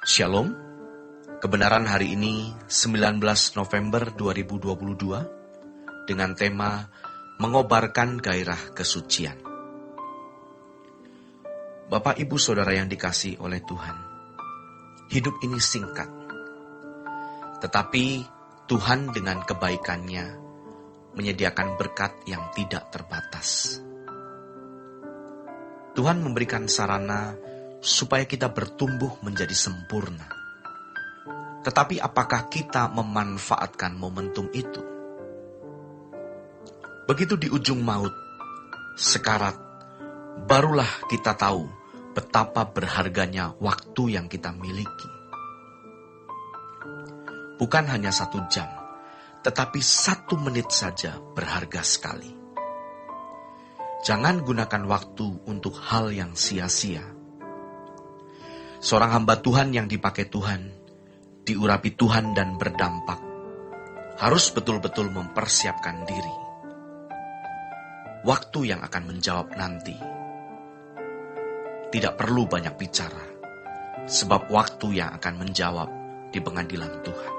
Shalom, kebenaran hari ini 19 November 2022 dengan tema Mengobarkan Gairah Kesucian. Bapak Ibu Saudara yang dikasihi oleh Tuhan, hidup ini singkat. Tetapi Tuhan dengan kebaikannya menyediakan berkat yang tidak terbatas. Tuhan memberikan sarana supaya kita bertumbuh menjadi sempurna. Tetapi apakah kita memanfaatkan momentum itu? Begitu di ujung maut, sekarat, barulah kita tahu betapa berharganya waktu yang kita miliki. Bukan hanya 1 jam, tetapi 1 menit saja berharga sekali. Jangan gunakan waktu untuk hal yang sia-sia. Seorang hamba Tuhan yang dipakai Tuhan, diurapi Tuhan dan berdampak, harus betul-betul mempersiapkan diri. Waktu yang akan menjawab nanti. Tidak perlu banyak bicara, sebab waktu yang akan menjawab di pengadilan Tuhan.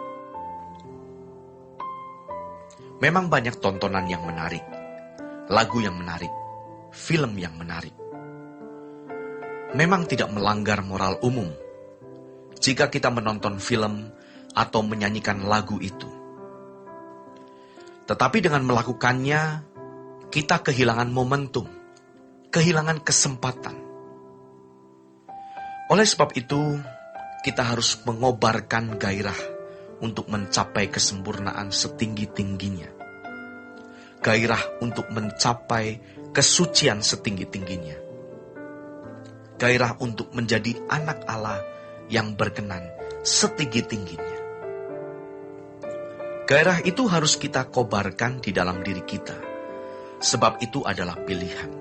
Memang banyak tontonan yang menarik, lagu yang menarik, film yang menarik. Memang tidak melanggar moral umum jika kita menonton film atau menyanyikan lagu itu. Tetapi dengan melakukannya, kita kehilangan momentum, kehilangan kesempatan. Oleh sebab itu, kita harus mengobarkan gairah untuk mencapai kesempurnaan setinggi-tingginya. Gairah untuk mencapai kesucian setinggi-tingginya. Gairah untuk menjadi anak Allah yang berkenan setinggi-tingginya. Gairah itu harus kita kobarkan di dalam diri kita, sebab itu adalah pilihan.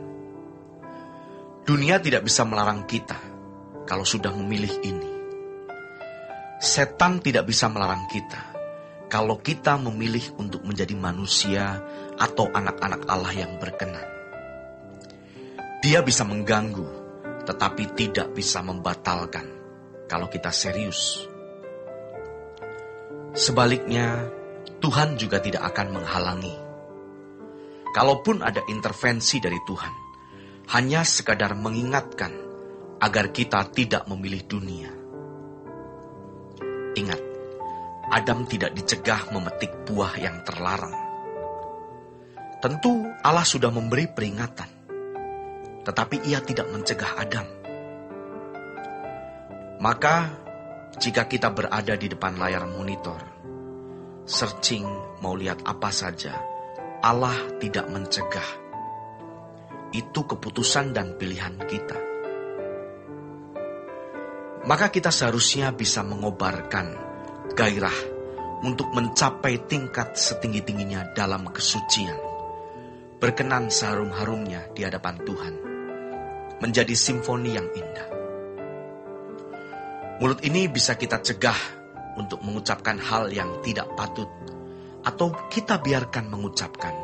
Dunia tidak bisa melarang kita kalau sudah memilih ini. Setan tidak bisa melarang kita kalau kita memilih untuk menjadi manusia atau anak-anak Allah yang berkenan. Dia bisa mengganggu, tetapi tidak bisa membatalkan kalau kita serius. Sebaliknya, Tuhan juga tidak akan menghalangi. Kalaupun ada intervensi dari Tuhan, hanya sekadar mengingatkan agar kita tidak memilih dunia. Ingat, Adam tidak dicegah memetik buah yang terlarang. Tentu Allah sudah memberi peringatan, tetapi ia tidak mencegah Adam. Maka, jika kita berada di depan layar monitor, searching mau lihat apa saja, Allah tidak mencegah. Itu keputusan dan pilihan kita. Maka kita seharusnya bisa mengobarkan gairah untuk mencapai tingkat setinggi-tingginya dalam kesucian, berkenan seharum-harumnya di hadapan Tuhan, menjadi simfoni yang indah. Mulut ini bisa kita cegah untuk mengucapkan hal yang tidak patut, atau kita biarkan mengucapkan.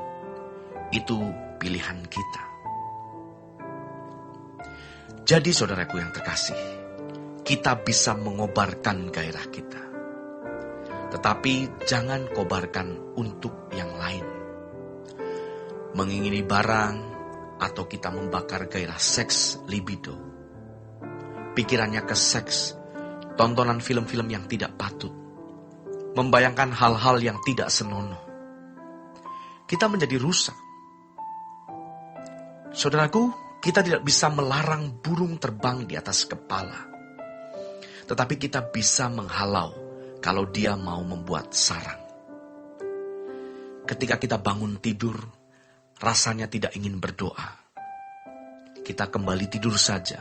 Itu pilihan kita. Jadi saudaraku yang terkasih, kita bisa mengobarkan gairah kita. Tetapi jangan kobarkan untuk yang lain. Mengingini barang, atau kita membakar gairah seks libido. Pikirannya ke seks, tontonan film-film yang tidak patut, membayangkan hal-hal yang tidak senonoh. Kita menjadi rusak. Saudaraku, kita tidak bisa melarang burung terbang di atas kepala. Tetapi kita bisa menghalau kalau dia mau membuat sarang. Ketika kita bangun tidur, rasanya tidak ingin berdoa. Kita kembali tidur saja,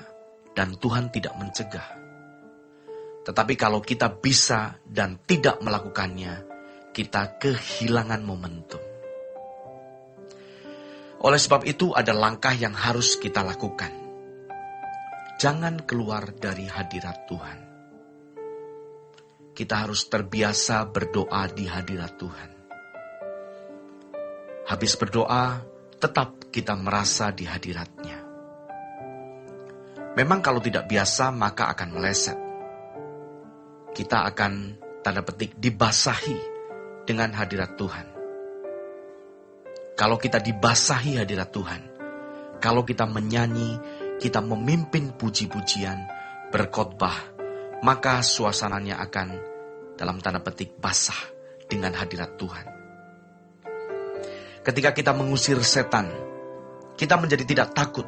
dan Tuhan tidak mencegah. Tetapi kalau kita bisa dan tidak melakukannya, kita kehilangan momentum. Oleh sebab itu ada langkah yang harus kita lakukan. Jangan keluar dari hadirat Tuhan. Kita harus terbiasa berdoa di hadirat Tuhan. Habis berdoa, tetap kita merasa di hadirat-Nya. Memang kalau tidak biasa maka akan meleset. kita akan tanda petik dibasahi dengan hadirat Tuhan. Kalau kita dibasahi hadirat Tuhan, kalau kita menyanyi, kita memimpin puji-pujian, berkhotbah, maka suasananya akan dalam tanda petik basah dengan hadirat Tuhan. Ketika kita mengusir setan, kita menjadi tidak takut.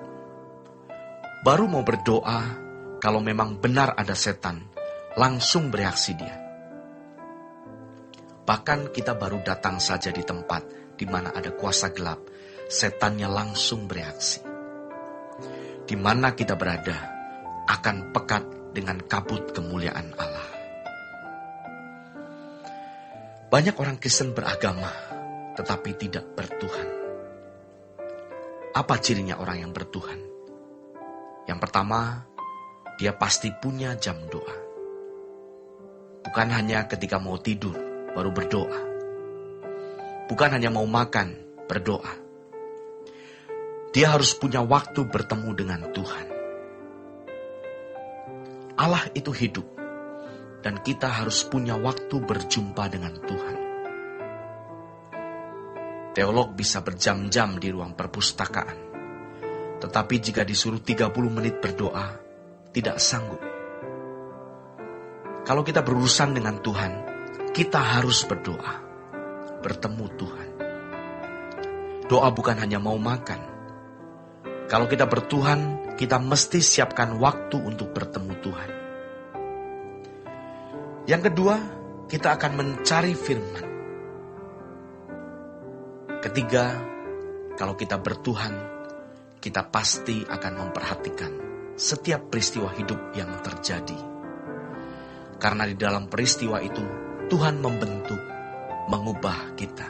Baru mau berdoa, kalau memang benar ada setan, langsung bereaksi dia. Bahkan kita baru datang saja di tempat di mana ada kuasa gelap, setannya langsung bereaksi. Di mana kita berada, akan pekat dengan kabut kemuliaan Allah. Banyak orang Kristen beragama, tetapi tidak bertuhan. Apa cirinya orang yang bertuhan? Yang pertama, dia pasti punya jam doa. Bukan hanya ketika mau tidur, baru berdoa. Bukan hanya mau makan, berdoa. Dia harus punya waktu bertemu dengan Tuhan. Allah itu hidup, dan kita harus punya waktu berjumpa dengan Tuhan. Teolog bisa berjam-jam di ruang perpustakaan, tetapi jika disuruh 30 menit berdoa, tidak sanggup. Kalau kita berurusan dengan Tuhan, kita harus berdoa, bertemu Tuhan. Doa bukan hanya mau makan. Kalau kita bertuhan, kita mesti siapkan waktu untuk bertemu Tuhan. Yang kedua, kita akan mencari firman. Ketiga, kalau kita bertuhan, kita pasti akan memperhatikan setiap peristiwa hidup yang terjadi. Karena di dalam peristiwa itu, Tuhan membentuk, mengubah kita.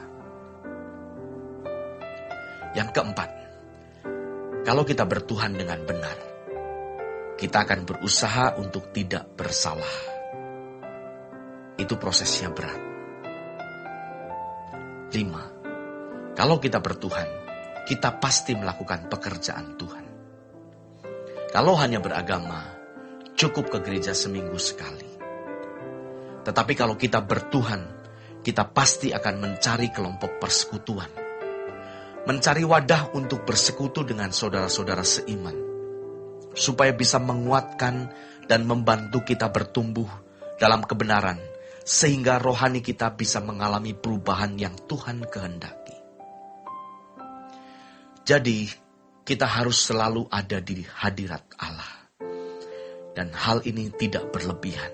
Yang keempat, kalau kita bertuhan dengan benar, kita akan berusaha untuk tidak bersalah. Itu prosesnya berat. 5. Kalau kita bertuhan, kita pasti melakukan pekerjaan Tuhan. Kalau hanya beragama, cukup ke gereja seminggu sekali. Tetapi kalau kita bertuhan, kita pasti akan mencari kelompok persekutuan. Mencari wadah untuk bersekutu dengan saudara-saudara seiman. Supaya bisa menguatkan dan membantu kita bertumbuh dalam kebenaran. Sehingga rohani kita bisa mengalami perubahan yang Tuhan kehendaki. Jadi, kita harus selalu ada di hadirat Allah. Dan hal ini tidak berlebihan.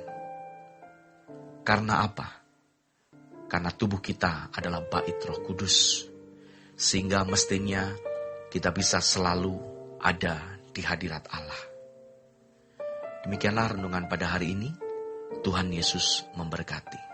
Karena apa? Karena tubuh kita adalah bait Roh Kudus. Sehingga mestinya kita bisa selalu ada di hadirat Allah. Demikianlah renungan pada hari ini. Tuhan Yesus memberkati.